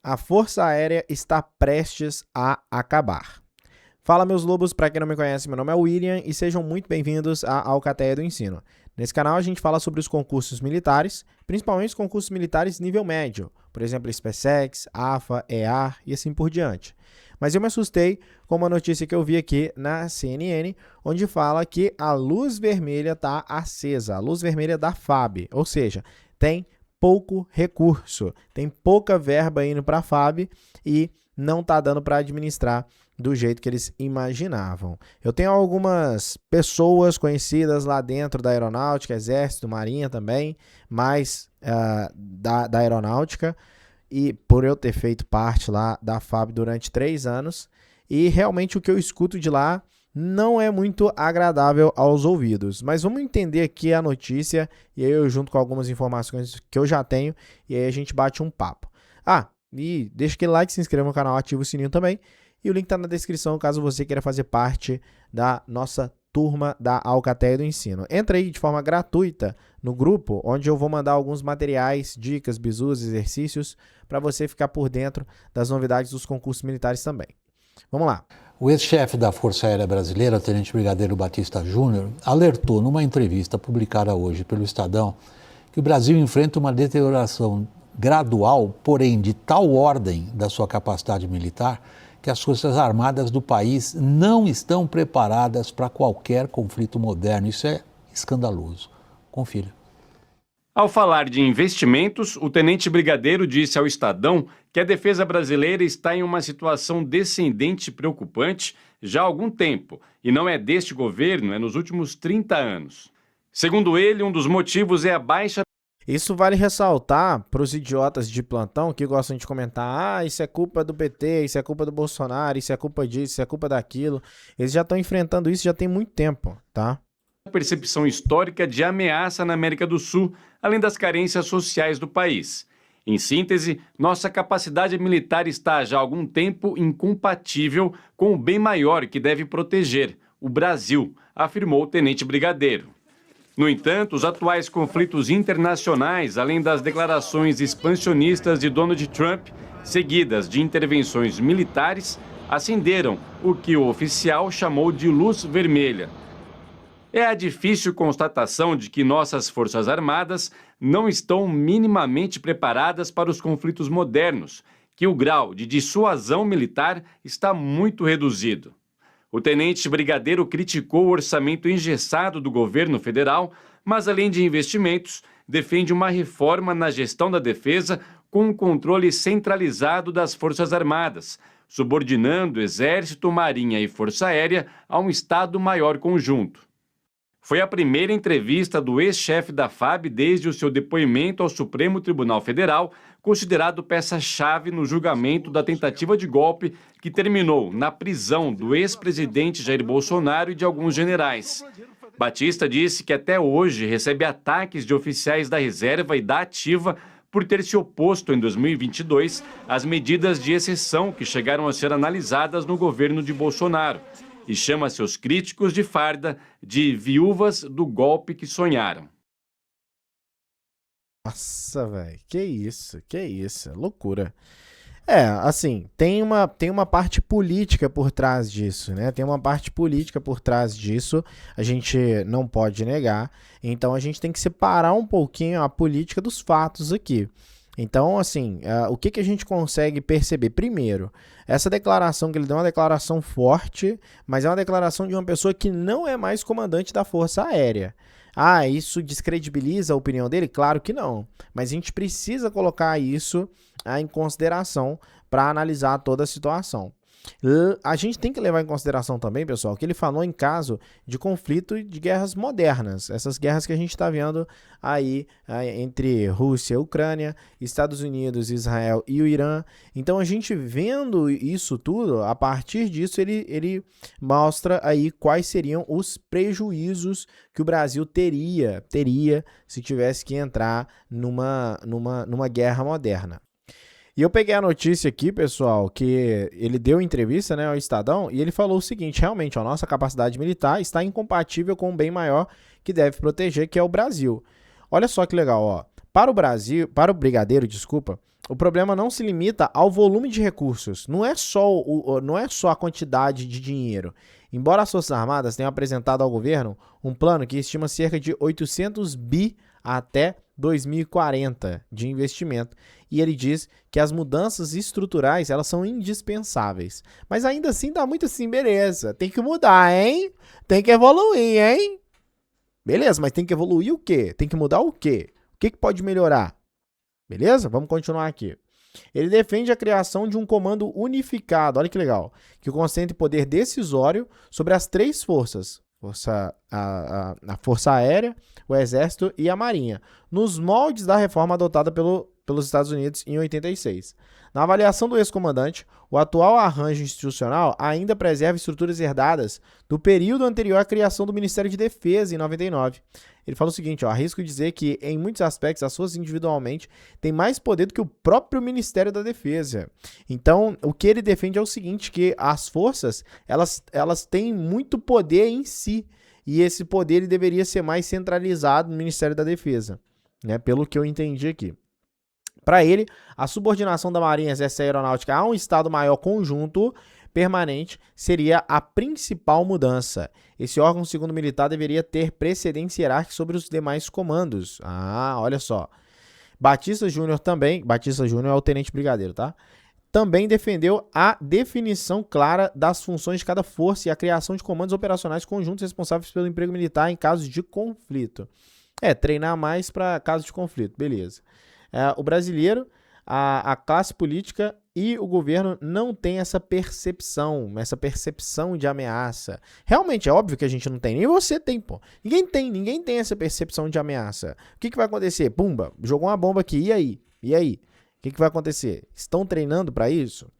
A Força Aérea está prestes a acabar. Fala, meus lobos, para quem não me conhece, meu nome é William e sejam muito bem-vindos à Alcateia do Ensino. Nesse canal a gente fala sobre os concursos militares, principalmente os concursos militares nível médio, por exemplo, SpaceX, AFA, EAR e assim por diante. Mas eu me assustei com uma notícia que eu vi aqui na CNN, onde fala que a luz vermelha está acesa, a luz vermelha da FAB, ou seja, tem pouco recurso, tem pouca verba indo para a FAB e não está dando para administrar do jeito que eles imaginavam. Eu tenho algumas pessoas conhecidas lá dentro da aeronáutica, exército, marinha também, mas da aeronáutica, e por eu ter feito parte lá da FAB durante 3 anos, e realmente o que eu escuto de lá não é muito agradável aos ouvidos. Mas vamos entender aqui a notícia, e aí eu junto com algumas informações que eu já tenho, e aí a gente bate um papo. E deixa aquele like, se inscreva no canal, ativa o sininho também, e o link está na descrição caso você queira fazer parte da nossa turma da Alcateia do Ensino. Entra aí de forma gratuita no grupo, onde eu vou mandar alguns materiais, dicas, bizus, exercícios, para você ficar por dentro das novidades dos concursos militares também. Vamos lá. O ex-chefe da Força Aérea Brasileira, Tenente Brigadeiro Batista Júnior, alertou numa entrevista publicada hoje pelo Estadão que o Brasil enfrenta uma deterioração gradual, porém de tal ordem da sua capacidade militar, que as Forças Armadas do país não estão preparadas para qualquer conflito moderno. Isso é escandaloso. Confira. Ao falar de investimentos, o tenente brigadeiro disse ao Estadão que a defesa brasileira está em uma situação descendente e preocupante já há algum tempo, e não é deste governo, é nos últimos 30 anos. Segundo ele, um dos motivos é a baixa... Isso vale ressaltar para os idiotas de plantão que gostam de comentar: isso é culpa do PT, isso é culpa do Bolsonaro, isso é culpa disso, isso é culpa daquilo. Eles já estão enfrentando isso já tem muito tempo, tá? Percepção histórica de ameaça na América do Sul, além das carências sociais do país. Em síntese, nossa capacidade militar está já há algum tempo incompatível com o bem maior que deve proteger, o Brasil, afirmou o tenente brigadeiro. No entanto, os atuais conflitos internacionais, além das declarações expansionistas de Donald Trump, seguidas de intervenções militares, acenderam o que o oficial chamou de luz vermelha. É a difícil constatação de que nossas Forças Armadas não estão minimamente preparadas para os conflitos modernos, que o grau de dissuasão militar está muito reduzido. O tenente brigadeiro criticou o orçamento engessado do governo federal, mas além de investimentos, defende uma reforma na gestão da defesa com um controle centralizado das Forças Armadas, subordinando Exército, Marinha e Força Aérea a um Estado-Maior conjunto. Foi a primeira entrevista do ex-chefe da FAB desde o seu depoimento ao Supremo Tribunal Federal, considerado peça-chave no julgamento da tentativa de golpe que terminou na prisão do ex-presidente Jair Bolsonaro e de alguns generais. Batista disse que até hoje recebe ataques de oficiais da reserva e da ativa por ter se oposto em 2022 às medidas de exceção que chegaram a ser analisadas no governo de Bolsonaro, e chama seus críticos de farda de viúvas do golpe que sonharam. Nossa, velho, que isso, loucura. Assim, tem uma parte política por trás disso, né? Tem uma parte política por trás disso, a gente não pode negar, então a gente tem que separar um pouquinho a política dos fatos aqui. Então, assim, o que a gente consegue perceber? Primeiro, essa declaração que ele deu é uma declaração forte, mas é uma declaração de uma pessoa que não é mais comandante da Força Aérea. Isso descredibiliza a opinião dele? Claro que não, mas a gente precisa colocar isso em consideração para analisar toda a situação. A gente tem que levar em consideração também, pessoal, que ele falou em caso de conflito de guerras modernas, essas guerras que a gente está vendo aí entre Rússia e Ucrânia, Estados Unidos, Israel e o Irã. Então, a gente vendo isso tudo, a partir disso ele mostra aí quais seriam os prejuízos que o Brasil teria se tivesse que entrar numa guerra moderna. E eu peguei a notícia aqui, pessoal, que ele deu entrevista, né, ao Estadão, e ele falou o seguinte: realmente, a nossa capacidade militar está incompatível com um bem maior que deve proteger, que é o Brasil. Olha só que legal, ó. Para o brigadeiro, o problema não se limita ao volume de recursos, não é só a quantidade de dinheiro. Embora as Forças Armadas tenham apresentado ao governo um plano que estima cerca de 800 bi até 2040 de investimento, e ele diz que as mudanças estruturais elas são indispensáveis. Mas ainda assim tá muito assim, beleza, tem que mudar, hein? Tem que evoluir, hein? Beleza, mas tem que evoluir o quê? Tem que mudar o quê? O que pode melhorar? Beleza? Vamos continuar aqui. Ele defende a criação de um comando unificado, olha que legal, que concentre poder decisório sobre as três forças, a Força Aérea, o Exército e a Marinha, nos moldes da reforma adotada pelos Estados Unidos em 86. Na avaliação do ex-comandante, o atual arranjo institucional ainda preserva estruturas herdadas do período anterior à criação do Ministério de Defesa, em 99. Ele fala o seguinte, arrisco dizer que, em muitos aspectos, as forças individualmente têm mais poder do que o próprio Ministério da Defesa. Então, o que ele defende é o seguinte, que as forças, elas têm muito poder em si, e esse poder ele deveria ser mais centralizado no Ministério da Defesa, né? Pelo que eu entendi aqui. Para ele, a subordinação da Marinha, Exército e Aeronáutica a um Estado-Maior conjunto permanente seria a principal mudança. Esse órgão, segundo o militar, deveria ter precedência hierárquica sobre os demais comandos. Ah, olha só. Batista Júnior é o tenente brigadeiro, tá? Também defendeu a definição clara das funções de cada força e a criação de comandos operacionais conjuntos responsáveis pelo emprego militar em casos de conflito. Treinar mais para casos de conflito, beleza. O brasileiro, a classe política e o governo não tem essa percepção de ameaça. Realmente, é óbvio que a gente não tem, nem você tem, pô. Ninguém tem essa percepção de ameaça. O que vai acontecer? Pumba, jogou uma bomba aqui, e aí? O que vai acontecer? Estão treinando para isso?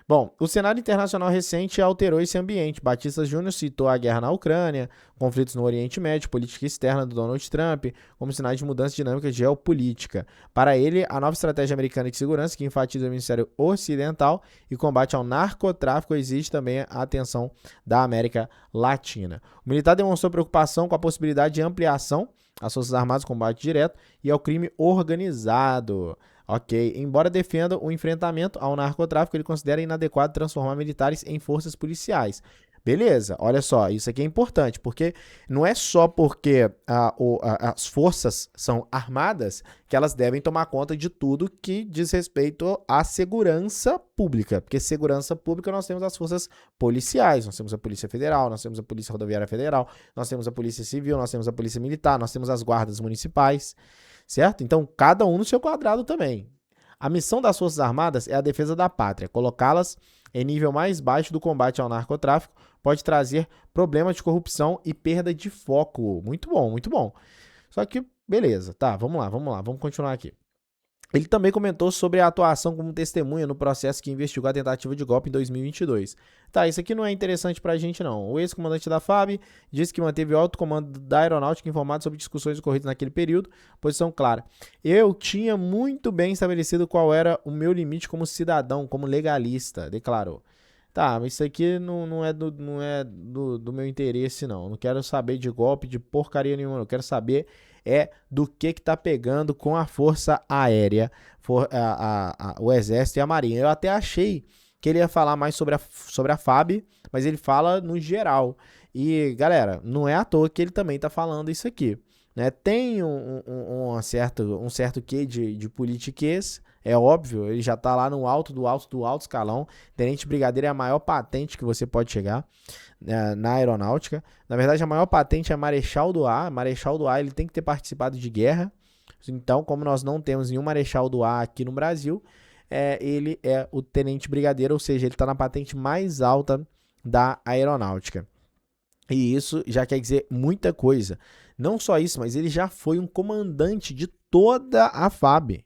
Bom, o cenário internacional recente alterou esse ambiente. Batista Júnior citou a guerra na Ucrânia, conflitos no Oriente Médio, política externa do Donald Trump, como sinais de mudança dinâmica geopolítica. Para ele, a nova estratégia americana de segurança, que enfatiza o Ministério Ocidental e combate ao narcotráfico, exige também a atenção da América Latina. O militar demonstrou preocupação com a possibilidade de ampliação às Forças Armadas, combate direto e ao crime organizado. Ok, embora defenda o enfrentamento ao narcotráfico, ele considera inadequado transformar militares em forças policiais. Beleza, olha só, isso aqui é importante, porque não é só porque as forças são armadas que elas devem tomar conta de tudo que diz respeito à segurança pública, porque segurança pública nós temos as forças policiais, nós temos a Polícia Federal, nós temos a Polícia Rodoviária Federal, nós temos a Polícia Civil, nós temos a Polícia Militar, nós temos as guardas municipais, certo? Então, cada um no seu quadrado também. A missão das Forças Armadas é a defesa da pátria. Colocá-las em nível mais baixo do combate ao narcotráfico pode trazer problemas de corrupção e perda de foco. Muito bom, muito bom. Só que, beleza, tá, vamos lá, vamos continuar aqui. Ele também comentou sobre a atuação como testemunha no processo que investigou a tentativa de golpe em 2022. Tá, isso aqui não é interessante pra gente não. O ex-comandante da FAB disse que manteve o alto comando da aeronáutica informado sobre discussões ocorridas naquele período. Posição clara. Eu tinha muito bem estabelecido qual era o meu limite como cidadão, como legalista, declarou. Tá, mas isso aqui não é do meu interesse não. Não quero saber de golpe, de porcaria nenhuma. Eu quero saber do que tá pegando com a Força Aérea, o Exército e a Marinha. Eu até achei que ele ia falar mais sobre a FAB, mas ele fala no geral. E, galera, não é à toa que ele também tá falando isso aqui, né? Tem um certo quê de politiquês, é óbvio, ele já tá lá no alto do alto escalão. Tenente brigadeiro é a maior patente que você pode chegar na aeronáutica. Na verdade, a maior patente é Marechal do Ar. Marechal do Ar, ele tem que ter participado de guerra. Então, como nós não temos nenhum Marechal do Ar aqui no Brasil, ele é o tenente brigadeiro, ou seja, ele tá na patente mais alta da aeronáutica. E isso já quer dizer muita coisa. Não só isso, mas ele já foi um comandante de toda a FAB.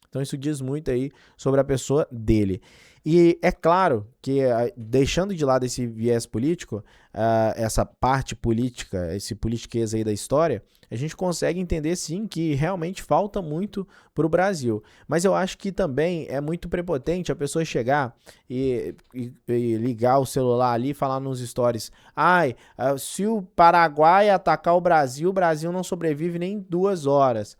Então isso diz muito aí sobre a pessoa dele. E é claro que, deixando de lado esse viés político, essa parte política, esse politiquês aí da história, a gente consegue entender sim que realmente falta muito para o Brasil. Mas eu acho que também é muito prepotente a pessoa chegar e ligar o celular ali e falar nos stories: se o Paraguai atacar o Brasil não sobrevive nem 2 horas.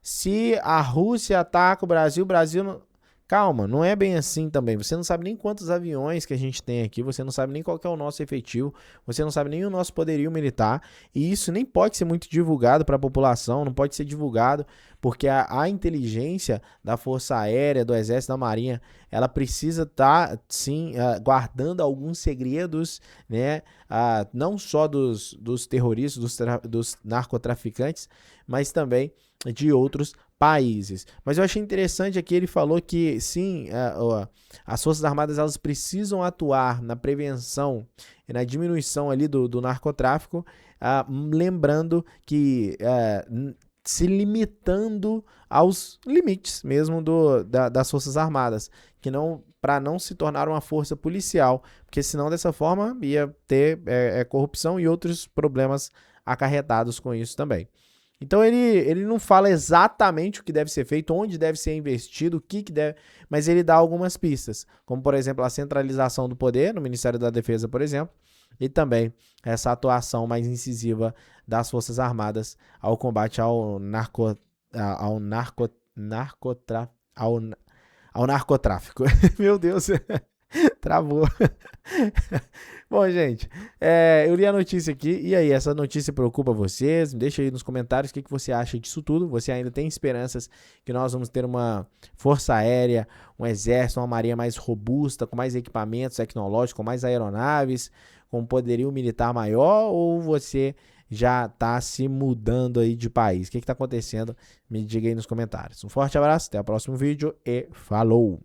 se a Rússia ataca o Brasil não... Calma, não é bem assim também. Você não sabe nem quantos aviões que a gente tem aqui, você não sabe nem qual que é o nosso efetivo, você não sabe nem o nosso poderio militar, e isso nem pode ser muito divulgado para a população, não pode ser divulgado, porque a inteligência da Força Aérea, do Exército, da Marinha, ela precisa estar, sim, guardando alguns segredos, né? Não só dos terroristas, dos narcotraficantes, mas também de outros países. Mas eu achei interessante aqui, ele falou que sim, as Forças Armadas elas precisam atuar na prevenção e na diminuição ali do narcotráfico, lembrando que se limitando aos limites mesmo das Forças Armadas, que não para não se tornar uma força policial, porque senão dessa forma ia ter corrupção e outros problemas acarretados com isso também. Então ele não fala exatamente o que deve ser feito, onde deve ser investido, o que deve, mas ele dá algumas pistas, como por exemplo a centralização do poder no Ministério da Defesa, por exemplo, e também essa atuação mais incisiva das Forças Armadas ao combate ao narcotráfico. Meu Deus, travou. Bom, gente, eu li a notícia aqui, e aí, essa notícia preocupa vocês? Deixa aí nos comentários o que você acha disso tudo. Você ainda tem esperanças que nós vamos ter uma força aérea, um exército, uma marinha mais robusta, com mais equipamentos tecnológicos, com mais aeronaves, com um poderio militar maior, ou você já está se mudando aí de país? O que está acontecendo? Me diga aí nos comentários. Um forte abraço, até o próximo vídeo e falou!